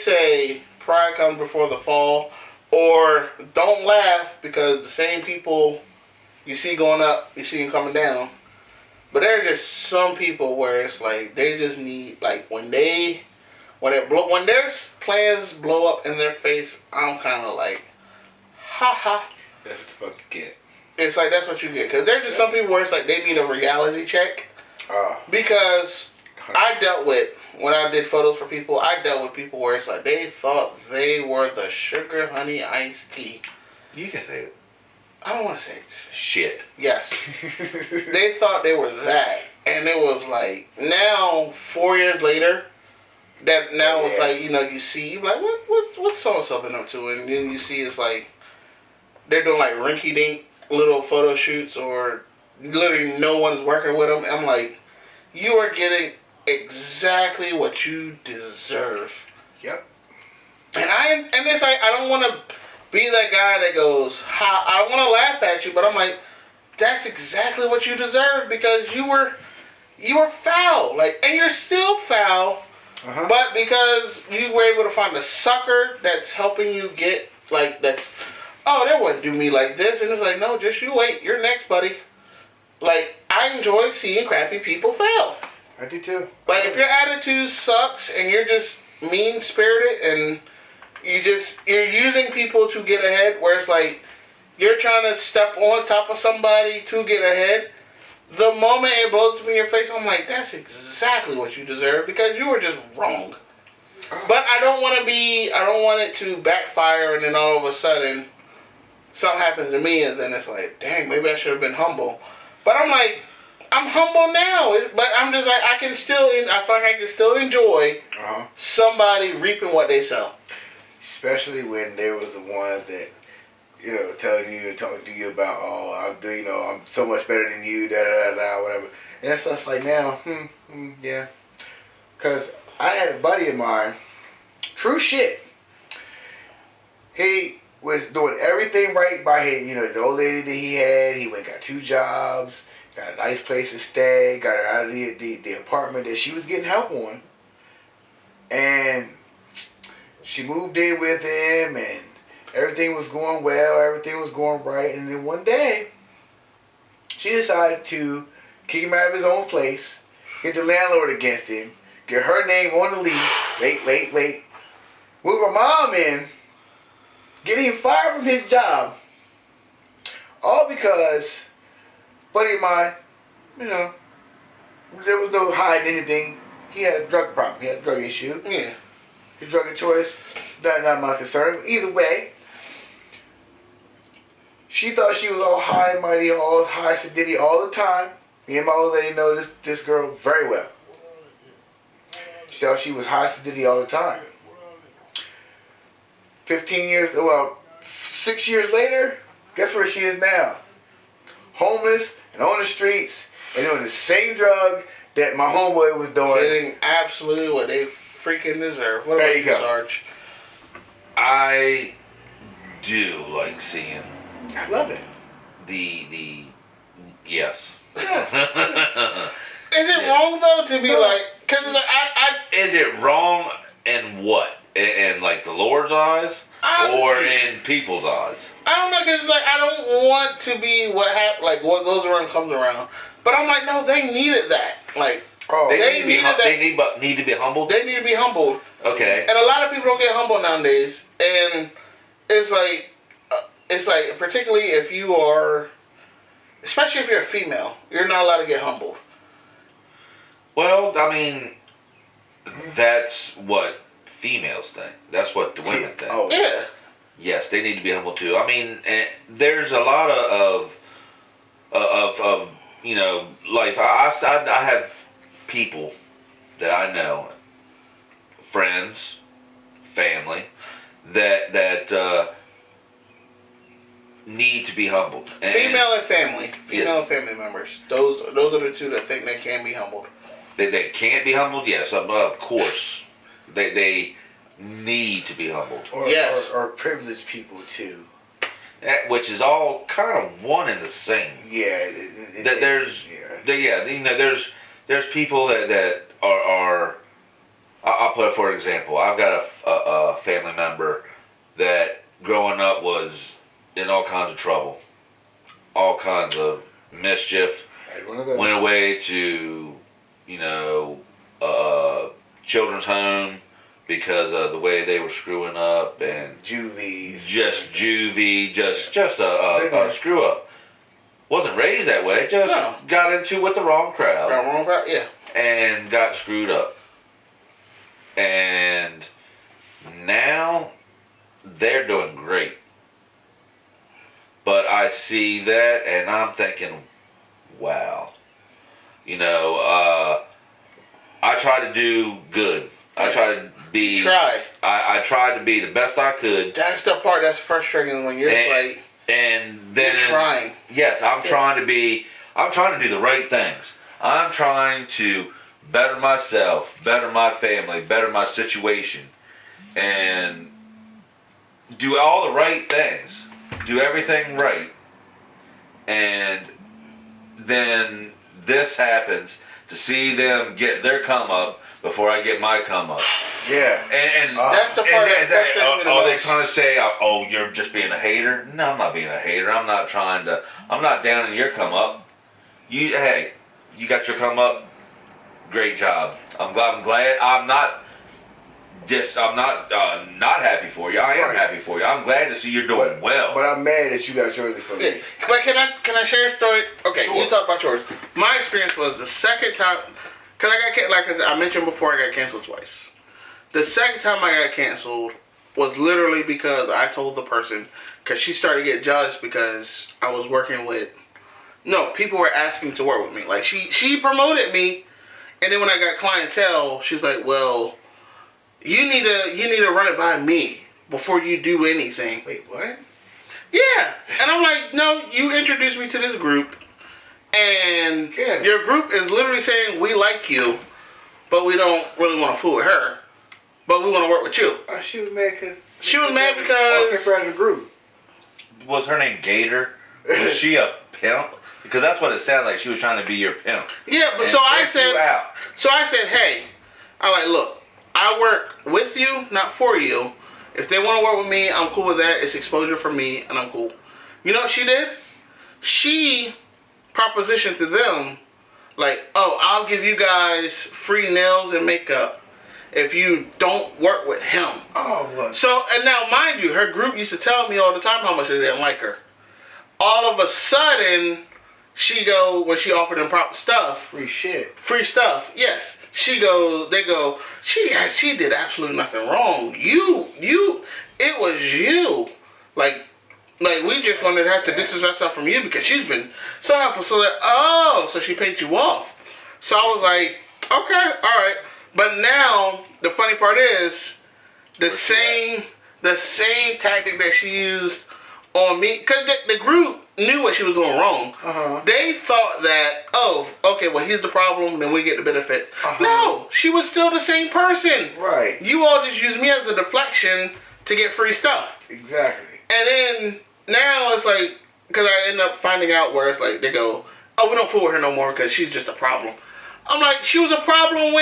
say pride comes before the fall, or don't laugh because the same people you see going up, you see them coming down. But there are just some people where it's like they just need, like, when their plans blow up in their face, I'm kind of like, ha ha. That's what the fuck you get. It's like that's what you get, because there's just some people where it's like they need a reality check. Because I dealt with, when I did photos for people, I dealt with people where it's like they thought they were the sugar honey iced tea. You can say it. I don't want to say it. Shit. Yes. They thought they were that. And it was like, now, 4 years later, that now it's like, you know, you see, you're like, what's so-and-so been up to? And then you see it's like, they're doing like rinky-dink little photo shoots, or literally no one's working with them. I'm like, you are getting exactly what you deserve. Yep. And it's like, I don't want to be that guy that goes, I want to laugh at you, but I'm like, that's exactly what you deserve, because you were foul, like, and you're still foul, but because you were able to find a sucker that's helping you get, like, that's, oh, they wouldn't do me like this, and it's like, no, just you wait, you're next, buddy. Like, I enjoy seeing crappy people fail. I do too. Like, if your attitude sucks and you're just mean-spirited and you're using people to get ahead, where it's like you're trying to step on top of somebody to get ahead, the moment it blows up in your face, I'm like, that's exactly what you deserve, because you were just wrong. But I don't want it to backfire, and then all of a sudden something happens to me, and then it's like, dang, maybe I should have been humble. But I'm like, I'm humble now, but I'm just like, I feel like I can still enjoy somebody reaping what they sow. Especially when there was the ones that, you know, talking to you about, oh, I'm so much better than you, whatever. And that's just like now, yeah. Because I had a buddy of mine, true shit. He was doing everything right by his, the old lady that he had. He went and got 2 jobs, got a nice place to stay, got her out of the apartment that she was getting help on. And she moved in with him, and everything was going well, everything was going right. And then one day, she decided to kick him out of his own place, get the landlord against him, get her name on the lease, wait, move her mom in, get him fired from his job. All because, buddy of mine, there was no hiding anything. He had a drug problem. He had a drug issue. Yeah. His drug of choice, not my concern. Either way, she thought she was all high and mighty, all high sedity all the time. Me and my old lady know this girl very well. She thought she was high sedity all the time. 6 years later, guess where she is now? Homeless and on the streets and doing the same drug that my homeboy was doing. Getting absolutely what they freaking deserve. What about you, Sarge? I do like seeing. I love it. Yes. Is it wrong though to be like? Because it's like Is it wrong in what? In like the Lord's eyes, or in people's eyes? I don't know, because it's like I don't want to be what happened. Like what goes around comes around. But I'm like, no, they needed that. Like. Oh, they need to be humbled? They need to be humbled. Okay. And a lot of people don't get humbled nowadays. And it's like, particularly if you are, especially if you're a female, you're not allowed to get humbled. Well, I mean, that's what females think. That's what the women think. Oh, yeah. Yes, they need to be humbled too. I mean, there's a lot of life. I have people that I know, friends, family, that need to be humbled. Female and family members. Those are the two that think they can be humbled. They can't be humbled. Yes, of course. They need to be humbled. Or privileged people too. Which is all kind of one and the same. Yeah. There's people that are I'll put it for example. I've got a family member that growing up was in all kinds of trouble, all kinds of mischief. I had one of those. Went away to, children's home because of the way they were screwing up and Juvie. just a screw up. Wasn't raised that way. Just got into with the wrong crowd. Yeah. And got screwed up. And now they're doing great. But I see that and I'm thinking, wow. I try to do good. I try to be. I tried to be the best I could. That's the part that's frustrating when you're like. And then you're trying. Yes, I'm trying to be. I'm trying to do the right things. I'm trying to better myself, better my family, better my situation, and do all the right things. Do everything right. And then this happens to see them get their come up before I get my come up. Yeah. And that's the part that frustrates me the most. they trying to say, oh, you're just being a hater? No, I'm not being a hater. I'm not down in your come up. You got your come up. Great job. I'm glad. I'm not not happy for you. I am happy for you. I'm glad to see you're doing well. But I'm mad that you got yours before me. But can I share a story? Okay, Sure. you talk about yours. My experience was the second time, because I mentioned before, I got canceled twice. The second time I got canceled was literally because I told the person, because she started to get jealous because I was working with, people were asking to work with me. Like she promoted me, and then when I got clientele, she's like, well, you need to run it by me before you do anything. Wait, what? Yeah. And I'm like, no, you introduced me to this group, and your group is literally saying we like you, but we don't really want to fool with her, but we want to work with you. Oh, she was mad because... She was mad because... of the group. Was her name Gator? Was she a pimp? Because that's what it sounded like. She was trying to be your pimp. Yeah, but so I said, hey, look, I work with you, not for you. If they want to work with me, I'm cool with that. It's exposure for me, and I'm cool. You know what she did? She propositioned to them, like, oh, I'll give you guys free nails and makeup if you don't work with him. Oh, what? So, and now, mind you, her group used to tell me all the time how much they didn't like her. All of a sudden, when she offered them proper stuff. Free stuff, yes. They go, she did absolutely nothing wrong. It was you. Like we just going to have to distance ourselves from you because she's been so helpful. So she paid you off. So I was like, okay, all right. But now, the funny part is, the same tactic that she used on me, because the group knew what she was doing wrong. They thought that, oh, okay, well, here's the problem, then we get the benefits. No, she was still the same person. Right. You all just used me as a deflection to get free stuff. Exactly. And then, now it's like, because I end up finding out where it's like, they go, oh, we don't fool with her no more because she's just a problem. I'm like, she was a problem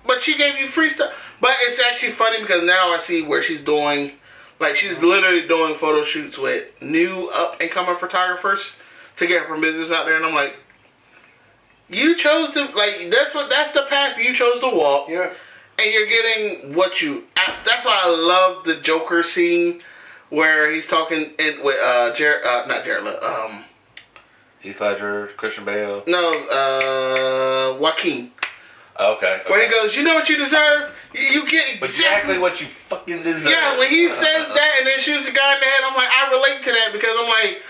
but she gave you free stuff. But it's actually funny because now I see where she's doing, like she's literally doing photo shoots with new up and coming photographers to get her business out there. And I'm like, you chose to, like, that's the path you chose to walk. Yeah. And you're getting what that's why I love the Joker scene where he's talking with Heath Ledger, Christian Bale. No, Joaquin. Okay. Where he goes, you know what you deserve? You get exactly what you fucking deserve. Yeah, when he says that and then shoots the guy in the head, I'm like, I relate to that because I'm like,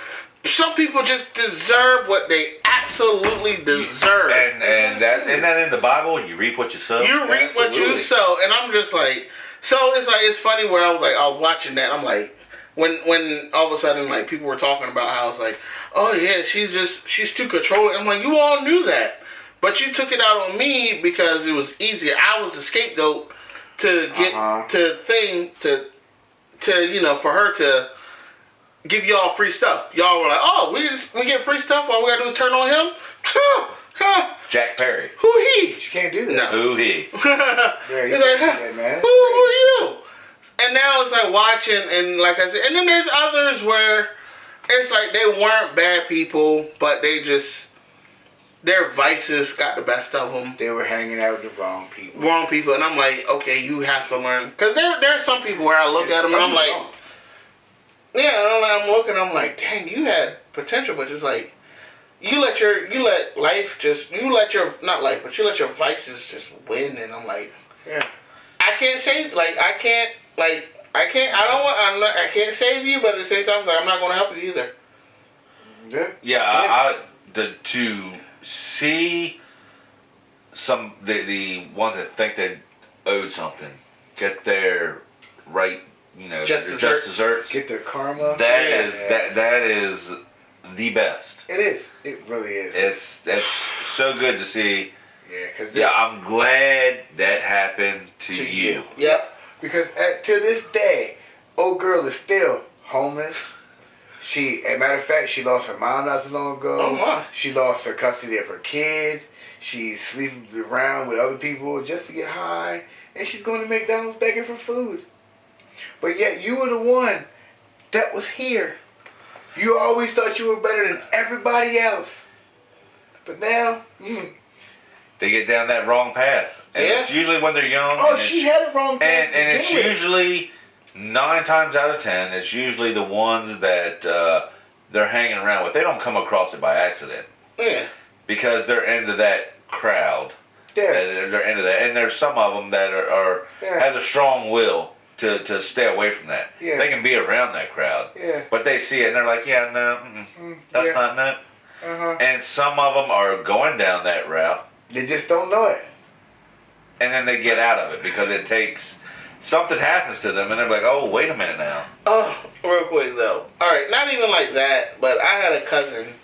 some people just deserve what they absolutely deserve. And isn't that in the Bible? You reap what you sow. You reap what you sow, and I'm just like, so it's funny where I was watching that, I'm like, when all of a sudden like people were talking about how it's like, oh yeah, she's too controlling. I'm like, you all knew that. But you took it out on me because it was easier. I was the scapegoat to get for her to give y'all free stuff. Y'all were like, oh, we get free stuff. All we gotta do is turn on him. Huh? Jack Perry. Who he? You can't do that. No. Who he? Yeah, you He's like, can't do that, man. who are you? And now it's like watching, and like I said, and then there's others where it's like they weren't bad people, but they just, their vices got the best of them. They were hanging out with the wrong people. Wrong people, and I'm like, okay, you have to learn. Because there are some people where I look at them and I'm like, I'm looking, I'm like, dang, you had potential, but just like, you let your vices just win, and I'm like, Yeah. I can't save you, but at the same time, it's like, I'm not going to help you either. Yeah. To see the ones that think they owed something get their right, Just desserts. Get their karma. That is the best. It is. It really is. It's so good to see. Yeah, I'm glad that happened to you. Yep. Because to this day, old girl is still homeless. As a matter of fact, she lost her mom not too long ago. Oh my. She lost her custody of her kid. She's sleeping around with other people just to get high. And she's going to McDonald's begging for food. But yet you were the one that was here. You always thought you were better than everybody else. But now, They get down that wrong path. And it's usually when they're young. Oh, she had it wrong. And it's usually 9 times out of 10, it's usually the ones that they're hanging around with. They don't come across it by accident. Yeah. Because they're into that crowd. Yeah. They're into that. And there's some of them that has a strong will to stay away from that. Yeah. They can be around that crowd. Yeah. But they see it and they're like, yeah, no, that's not no. Uh-huh. And some of them are going down that route. They just don't know it. And then they get out of it because it takes, something happens to them and they're like, oh, wait a minute now. Oh, real quick though. Alright, not even like that, but I had a cousin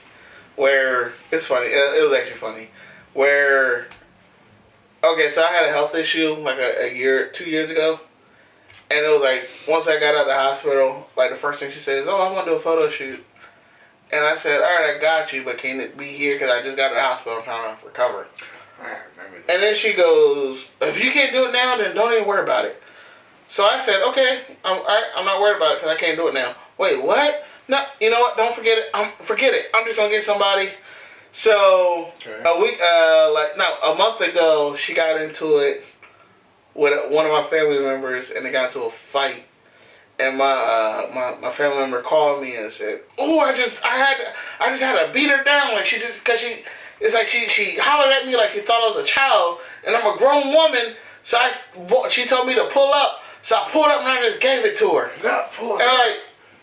where, it's funny, it was actually funny, where, okay, so I had a health issue like a year, 2 years ago. And it was like, once I got out of the hospital, like the first thing she said is, oh, I want to do a photo shoot. And I said, alright, I got you, but can it be here? Because I just got out of the hospital, I'm trying to recover. I remember that. And then she goes, if you can't do it now, then don't even worry about it. So I said, okay, I'm not worried about it because I can't do it now. Wait, what? No, you know what? Don't forget it. Forget it. I'm just going to get somebody. So a month ago, she got into it with one of my family members, and they got into a fight. And my family member called me and said, "Oh, I just had to beat her down, like it's like she hollered at me like she thought I was a child, and I'm a grown woman, so she told me to pull up, so I pulled up and I just gave it to her.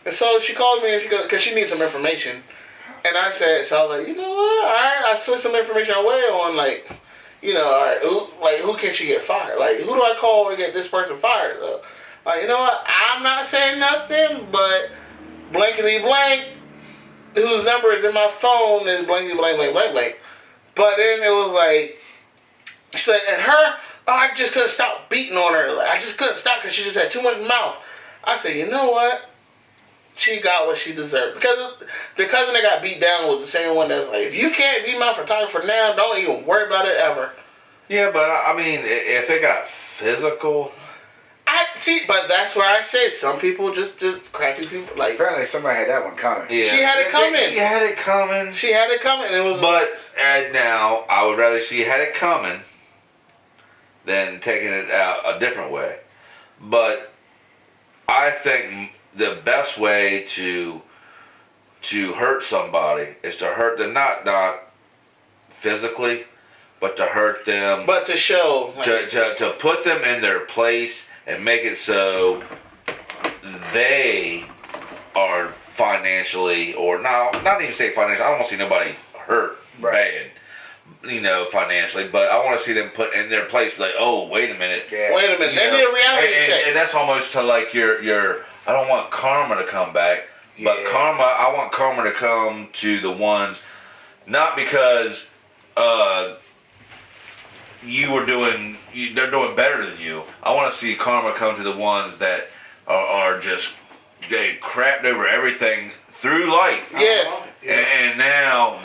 And so she called me and she goes, because she needs some information, and I said, so I was like, you know what, all right, I switched some information away on all right, who can she get fired? Like, who do I call to get this person fired though? Like, you know what? I'm not saying nothing, but blankety blank, whose number is in my phone is blankety blank blank blank blank. But then it was like, she said, and her, I just couldn't stop beating on her. Like, I just couldn't stop because she just had too much mouth. I said, you know what? She got what she deserved. Because the cousin that got beat down was the same one that's like, if you can't be my photographer now, don't even worry about it ever. Yeah, but I mean, if it got physical... But that's where I said some people just crappy people. Like, apparently somebody had that one coming. Yeah. She had it coming. She had it coming. She had it coming. It was. But now I would rather she had it coming than taking it out a different way. But I think the best way to hurt somebody is to hurt them not physically, but to hurt them. But to show. To put them in their place and make it so they are financially, or not even say financially, I don't want to see nobody hurt bad, financially, but I want to see them put in their place, like, oh, wait a minute. Yeah. Wait a minute, they need a reality check. And that's almost to like your I don't want karma to come back, but I want karma to come to the ones, not because they're doing better than you. I want to see karma come to the ones that are just, they crapped over everything through life. Yeah. And now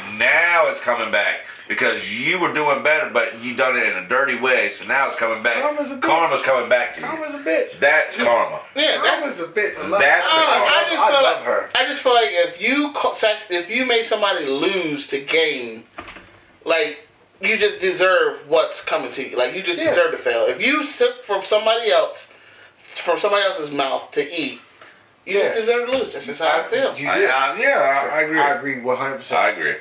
it's coming back. because you were doing better, but you done it in a dirty way. So now it's coming back. Karma's coming back to you. Karma's a bitch. That's karma. Yeah, Karma's a bitch. I love That's the karma. I love her. I just feel like if you made somebody lose to gain, like you just deserve what's coming to you. Like you just deserve to fail. If you took from somebody else's mouth to eat, you just deserve to lose. That's just how I feel. I agree. I agree 100%. I agree.